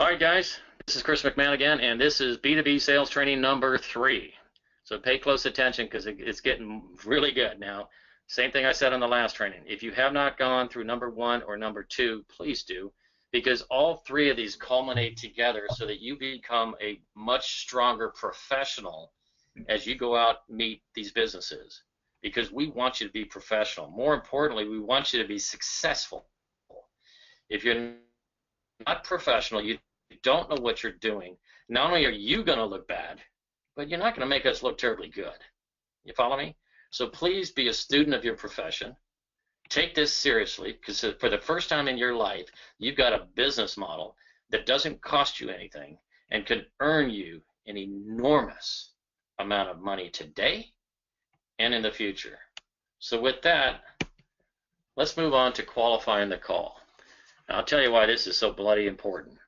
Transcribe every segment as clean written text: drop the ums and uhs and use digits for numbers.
All right, guys, this is Chris McMahon again, and this is B2B sales training number 3. So pay close attention because it's getting really good now. Same thing I said on the last training. If you have not gone through number 1 or number 2, please do, because all 3 of these culminate together so that you become a much stronger professional as you go out and meet these businesses, because we want you to be professional. More importantly, we want you to be successful. If you're not professional, you don't know what you're doing, not only are you going to look bad, but you're not going to make us look terribly good. You follow me? So please be a student of your profession. Take this seriously, because for the first time in your life, you've got a business model that doesn't cost you anything and can earn you an enormous amount of money today and in the future. So with that, let's move on to qualifying the call. Now, I'll tell you why this is so bloody important.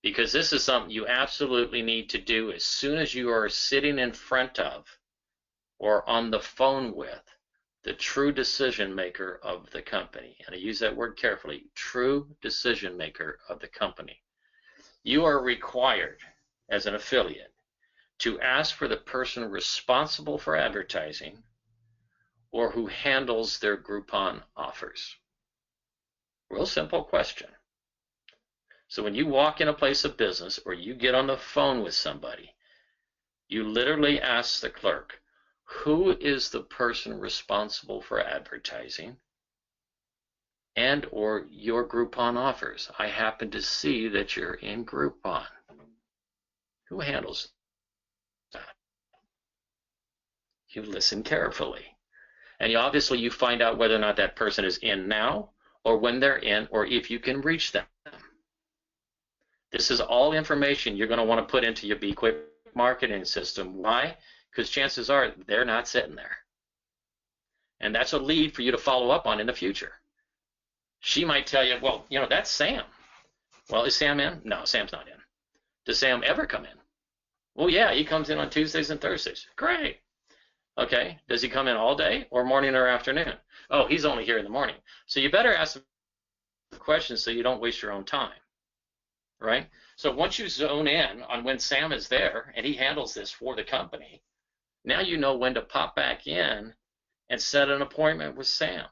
Because this is something you absolutely need to do as soon as you are sitting in front of or on the phone with the true decision maker of the company. And I use that word carefully, true decision maker of the company. You are required as an affiliate to ask for the person responsible for advertising or who handles their Groupon offers. Real simple question. So when you walk in a place of business or you get on the phone with somebody, you literally ask the clerk, who is the person responsible for advertising and or your Groupon offers? I happen to see that you're in Groupon. Who handles that? You listen carefully. And obviously you find out whether or not that person is in now or when they're in or if you can reach them. This is all information you're going to want to put into your Bitqyck marketing system. Why? Because chances are they're not sitting there. And that's a lead for you to follow up on in the future. She might tell you, well, you know, that's Sam. Well, is Sam in? No, Sam's not in. Does Sam ever come in? Well, yeah, he comes in on Tuesdays and Thursdays. Great. Okay. Does he come in all day or morning or afternoon? Oh, he's only here in the morning. So you better ask the questions so you don't waste your own time. Right? So once you zone in on when Sam is there and he handles this for the company, now you know when to pop back in and set an appointment with Sam.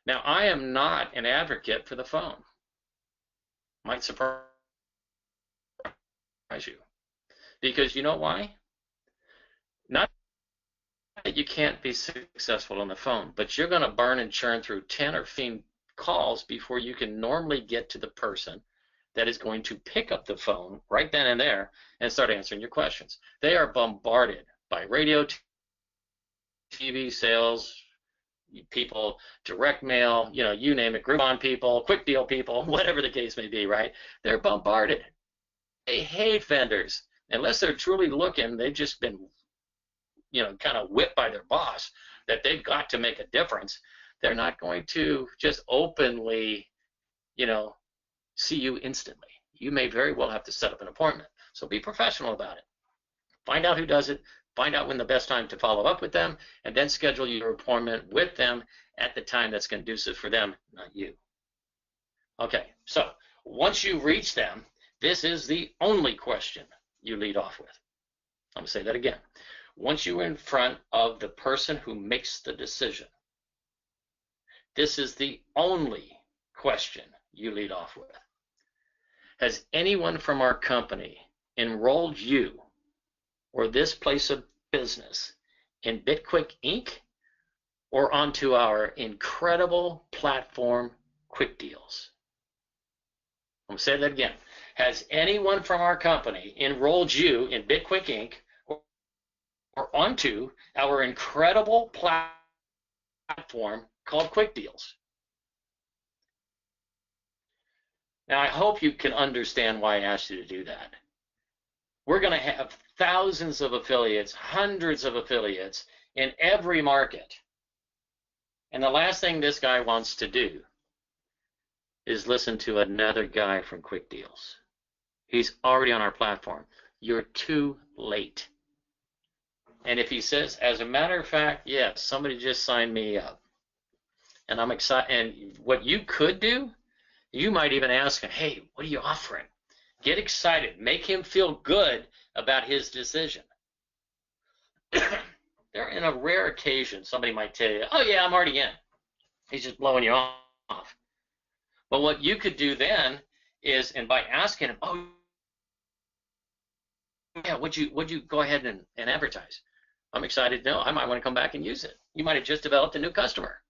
Now, I am not an advocate for the phone. Might surprise you. Because you know why? Not that you can't be successful on the phone, but you're going to burn and churn through 10 or 15 calls before you can normally get to the person that is going to pick up the phone right then and there and start answering your questions. They are bombarded by radio, TV sales people, direct mail, you know, you name it, Groupon people, Qyckdeal people, whatever the case may be, right? They're bombarded. They hate vendors. Unless they're truly looking, they've just been, you know, kind of whipped by their boss that they've got to make a difference. They're not going to just openly, you know, see you instantly. You may very well have to set up an appointment. So be professional about it. Find out who does it, find out when the best time to follow up with them, and then schedule your appointment with them at the time that's conducive for them, not you. Okay, so once you reach them, this is the only question you lead off with. I'm going to say that again. Once you're in front of the person who makes the decision, this is the only question you lead off with. Has anyone from our company enrolled you or this place of business in Bitqyck Inc. or onto our incredible platform, Qyckdeals? I'm going to say that again. Has anyone from our company enrolled you in Bitqyck Inc. or onto our incredible platform called Qyckdeals? Now, I hope you can understand why I asked you to do that. We're going to have thousands of affiliates, hundreds of affiliates in every market. And the last thing this guy wants to do is listen to another guy from Qyckdeals. He's already on our platform. You're too late. And if he says, as a matter of fact, yes, somebody just signed me up, and I'm excited, and what you could do, you might even ask him, hey, what are you offering? Get excited. Make him feel good about his decision. There, in a rare occasion, somebody might tell you, oh yeah, I'm already in. He's just blowing you off. But what you could do then is, and by asking him, oh yeah, would you go ahead and advertise? I'm excited. No, I might want to come back and use it. You might have just developed a new customer.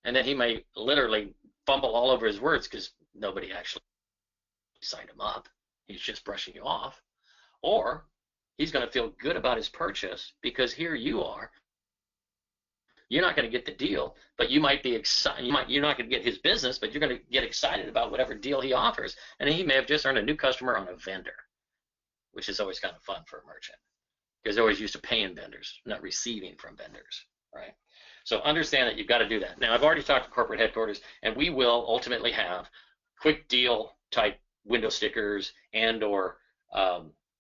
And then he may literally fumble all over his words because nobody actually signed him up. He's just brushing you off. Or he's going to feel good about his purchase because here you are. You're not going to get the deal, but you might be excited. You're not going to get his business, but you're going to get excited about whatever deal he offers. And he may have just earned a new customer on a vendor, which is always kind of fun for a merchant because they're always used to paying vendors, not receiving from vendors, right? So understand that you've got to do that. Now, I've already talked to corporate headquarters, and we will ultimately have quick deal type window stickers and or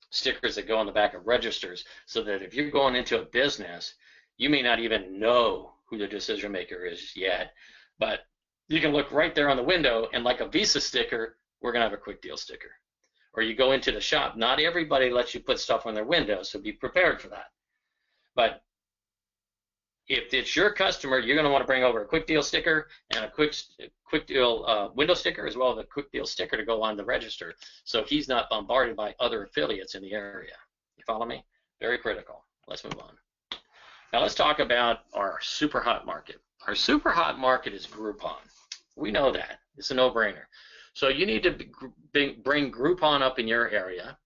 stickers that go on the back of registers so that if you're going into a business, you may not even know who the decision maker is yet, but you can look right there on the window, and like a Visa sticker, we're going to have a quick deal sticker. Or you go into the shop, not everybody lets you put stuff on their window, so be prepared for that. But if it's your customer, you're going to want to bring over a quick deal sticker and a quick deal window sticker, as well as a quick deal sticker to go on the register, so he's not bombarded by other affiliates in the area. You follow me? Very critical. Let's move on. Now let's talk about our super hot market. Our super hot market is Groupon. We know that. It's a no-brainer. So you need to bring Groupon up in your area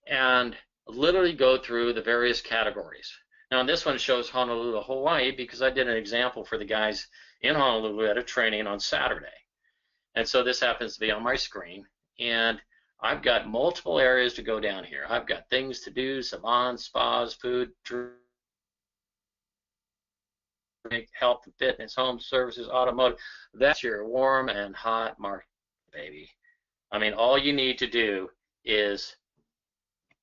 and literally go through the various categories. Now, this one shows Honolulu, Hawaii, because I did an example for the guys in Honolulu at a training on Saturday. And so this happens to be on my screen. And I've got multiple areas to go down here. I've got things to do, salons, spas, food, drink, health and fitness, home services, automotive. That's your warm and hot market, baby. I mean, all you need to do is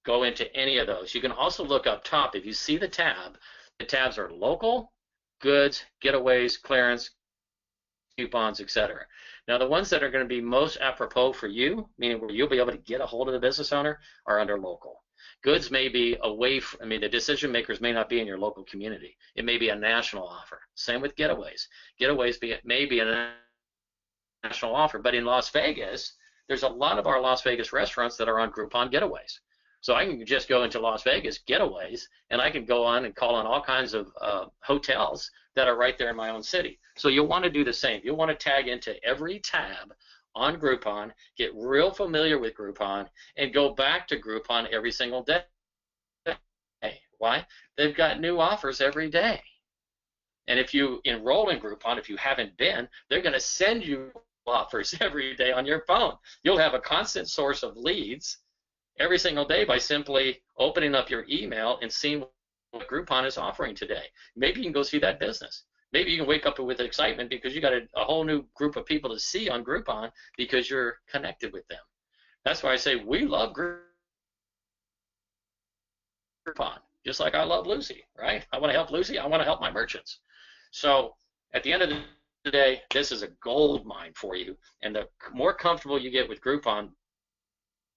go into any of those. You can also look up top. If you see the tabs are local, goods, getaways, clearance, coupons, etc. Now, the ones that are going to be most apropos for you, meaning where you'll be able to get a hold of the business owner, are under local. Goods may be away from, I mean, the decision makers may not be in your local community. It may be a national offer. Same with getaways. Getaways may be a national offer, but in Las Vegas, there's a lot of our Las Vegas restaurants that are on Groupon getaways. So I can just go into Las Vegas getaways, and I can go on and call on all kinds of hotels that are right there in my own city. So you'll want to do the same. You'll want to tag into every tab on Groupon, get real familiar with Groupon, and go back to Groupon every single day. Why? They've got new offers every day. And if you enroll in Groupon, if you haven't been, they're going to send you offers every day on your phone. You'll have a constant source of leads every single day by simply opening up your email and seeing what Groupon is offering today. Maybe you can go see that business. Maybe you can wake up with excitement because you got a whole new group of people to see on Groupon because you're connected with them. That's why I say we love Groupon, just like I love Lucy, right? I want to help Lucy. I want to help my merchants. So at the end of the day, this is a gold mine for you. And the more comfortable you get with Groupon,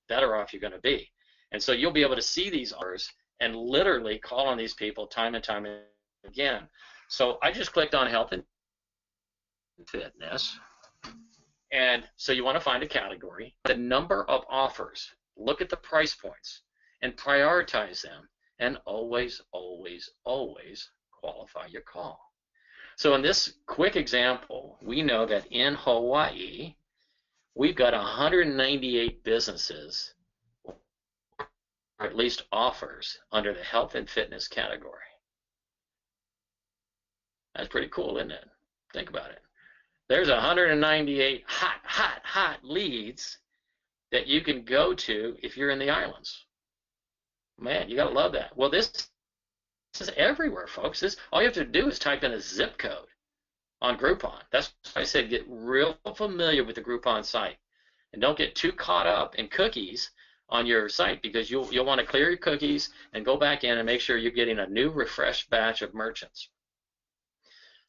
better off you're going to be. And so you'll be able to see these offers and literally call on these people time and time again. So I just clicked on health and fitness. And so you want to find a category, the number of offers, look at the price points, and prioritize them. And always, always, always qualify your call. So in this quick example, we know that in Hawaii, we've got 198 businesses, or at least offers, under the health and fitness category. That's pretty cool, isn't it? Think about it. There's 198 hot leads that you can go to if you're in the islands. Man, you got to love that. Well, this is everywhere, folks. All you have to do is type in a zip code on Groupon. That's why I said get real familiar with the Groupon site. And don't get too caught up in cookies on your site because you'll want to clear your cookies and go back in and make sure you're getting a new refreshed batch of merchants.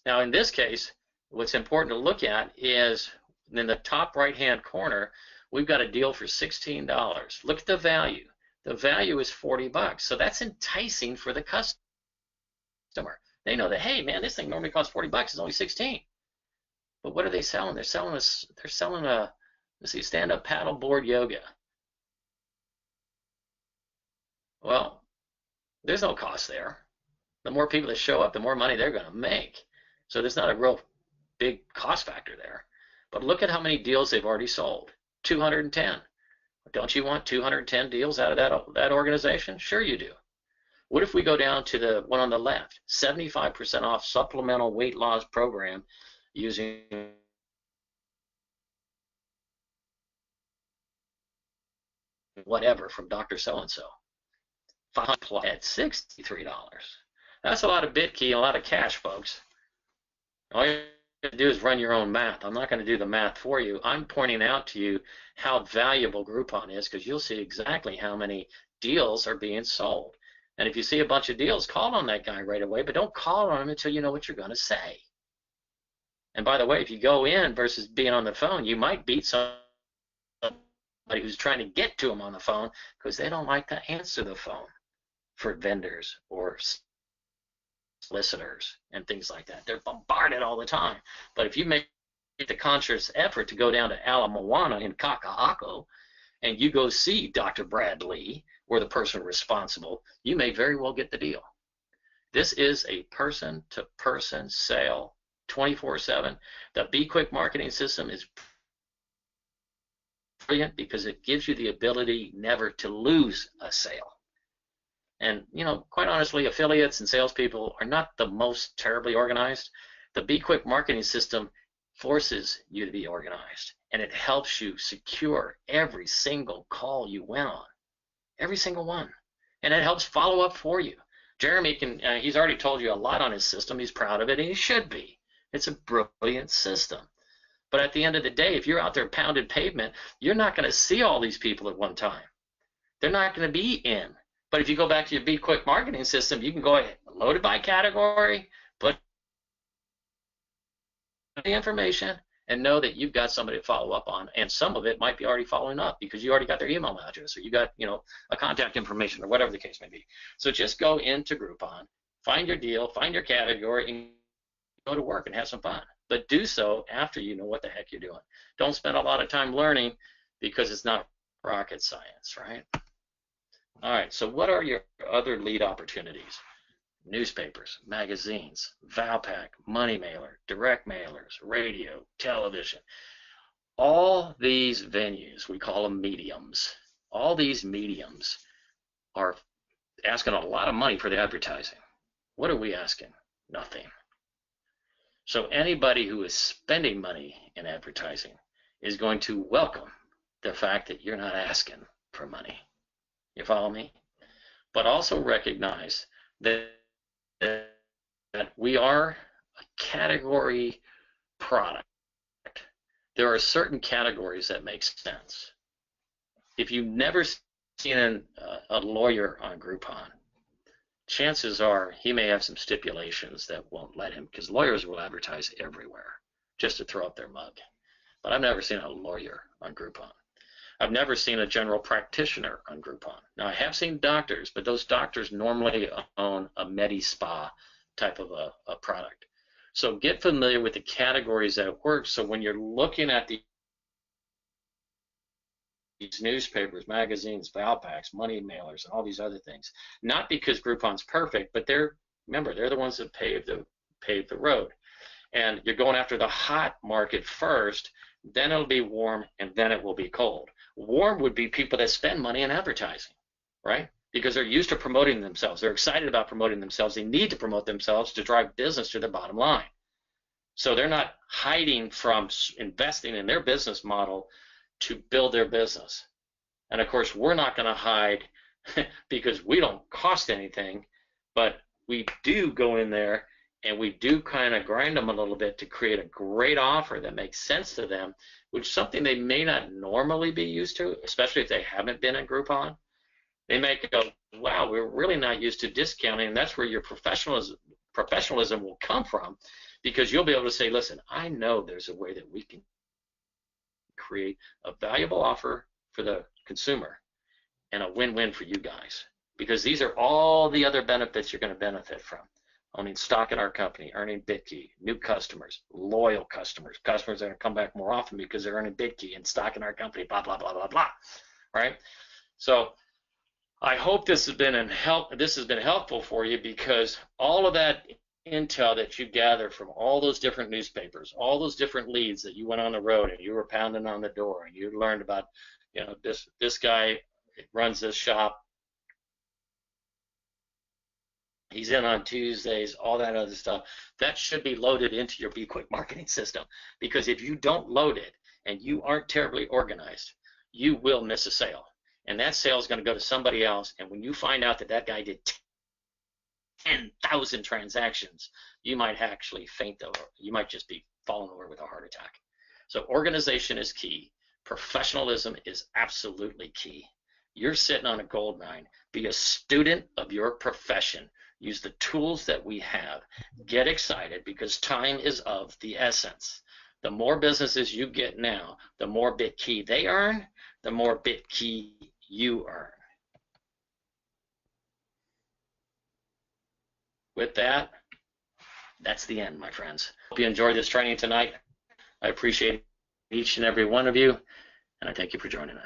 Now, in this case, what's important to look at is in the top right-hand corner, We've got a deal for $16. Look at the value. The value is $40. So that's enticing for the customer. They know that, hey man, this thing normally costs $40, it's only 16. But what are they selling? They're selling a let's see, stand-up paddleboard yoga. Well, there's no cost there. The more people that show up, the more money they're going to make. So there's not a real big cost factor there. But look at how many deals they've already sold. 210. Don't you want 210 deals out of that organization? Sure you do. What if we go down to the one on the left? 75% off supplemental weight loss program using whatever from Dr. So-and-so. At $63. That's a lot of Bitqyck and a lot of cash, folks. All you have to do is run your own math. I'm not going to do the math for you. I'm pointing out to you how valuable Groupon is, because you'll see exactly how many deals are being sold. And if you see a bunch of deals, call on that guy right away, but don't call on him until you know what you're going to say. And by the way, if you go in versus being on the phone, you might beat somebody who's trying to get to them on the phone because they don't like to answer the phone for vendors or solicitors and things like that. They're bombarded all the time. But if you make the conscious effort to go down to Ala Moana in Kaka'ako and you go see Dr. Bradley or the person responsible, you may very well get the deal. This is a person-to-person sale 24/7. The Bitqyck marketing system is brilliant because it gives you the ability never to lose a sale. And, you know, quite honestly, affiliates and salespeople are not the most terribly organized. The Bitqyck marketing system forces you to be organized, and it helps you secure every single call you went on, every single one, and it helps follow up for you. Jeremy he's already told you a lot on his system. He's proud of it, and he should be. It's a brilliant system. But at the end of the day, if you're out there pounding pavement, you're not going to see all these people at one time. They're not going to be in. But if you go back to your Bitqyck marketing system, you can go ahead, load it by category, put the information, and know that you've got somebody to follow up on. And some of it might be already following up because you already got their email address, or you got, you know, a contact information, or whatever the case may be. So just go into Groupon, find your deal, find your category, and go to work and have some fun. But do so after you know what the heck you're doing. Don't spend a lot of time learning because it's not rocket science, right? All right, so what are your other lead opportunities? Newspapers, magazines, Valpak, money mailer, direct mailers, radio, television. All these venues, we call them mediums. All these mediums are asking a lot of money for the advertising. What are we asking? Nothing. So anybody who is spending money in advertising is going to welcome the fact that you're not asking for money. You follow me? But also recognize that we are a category product. There are certain categories that make sense. If you've never seen a lawyer on Groupon, chances are he may have some stipulations that won't let him, because lawyers will advertise everywhere just to throw up their mug. But I've never seen a lawyer on Groupon. I've never seen a general practitioner on Groupon. Now, I have seen doctors, but those doctors normally own a Medi-Spa type of a product. So get familiar with the categories that work, so when you're looking at these newspapers, magazines, Valpaks, money mailers, and all these other things, not because Groupon's perfect, but remember, they're the ones that paved the road. And you're going after the hot market first, then it'll be warm, and then it will be cold. Warm would be people that spend money in advertising, right? Because they're used to promoting themselves. They're excited about promoting themselves. They need to promote themselves to drive business to their bottom line. So they're not hiding from investing in their business model to build their business. And of course, we're not going to hide because we don't cost anything, but we do go in there and we do kind of grind them a little bit to create a great offer that makes sense to them, which is something they may not normally be used to, especially if they haven't been in Groupon. They may go, wow, we're really not used to discounting, and that's where your professionalism will come from, because you'll be able to say, listen, I know there's a way that we can create a valuable offer for the consumer and a win-win for you guys, because these are all the other benefits you're going to benefit from. Owning stock in our company, earning Bitqyck, new customers, loyal customers, customers that are going to come back more often because they're earning Bitqyck and stock in our company, blah, blah, blah, blah, blah, right? So I hope this has been helpful for you, because all of that intel that you gather from all those different newspapers, all those different leads that you went on the road and you were pounding on the door and you learned about, this guy runs this shop, he's in on Tuesdays, all that other stuff, that should be loaded into your Bitqyck marketing system. Because if you don't load it and you aren't terribly organized, you will miss a sale. And that sale is going to go to somebody else. And when you find out that that guy did 10,000 transactions, you might actually faint over. You might just be falling over with a heart attack. So organization is key. Professionalism is absolutely key. You're sitting on a gold mine. Be a student of your profession. Use the tools that we have. Get excited, because time is of the essence. The more businesses you get now, the more Bitqyck they earn, the more Bitqyck you earn. With that, that's the end, my friends. Hope you enjoyed this training tonight. I appreciate each and every one of you, and I thank you for joining us.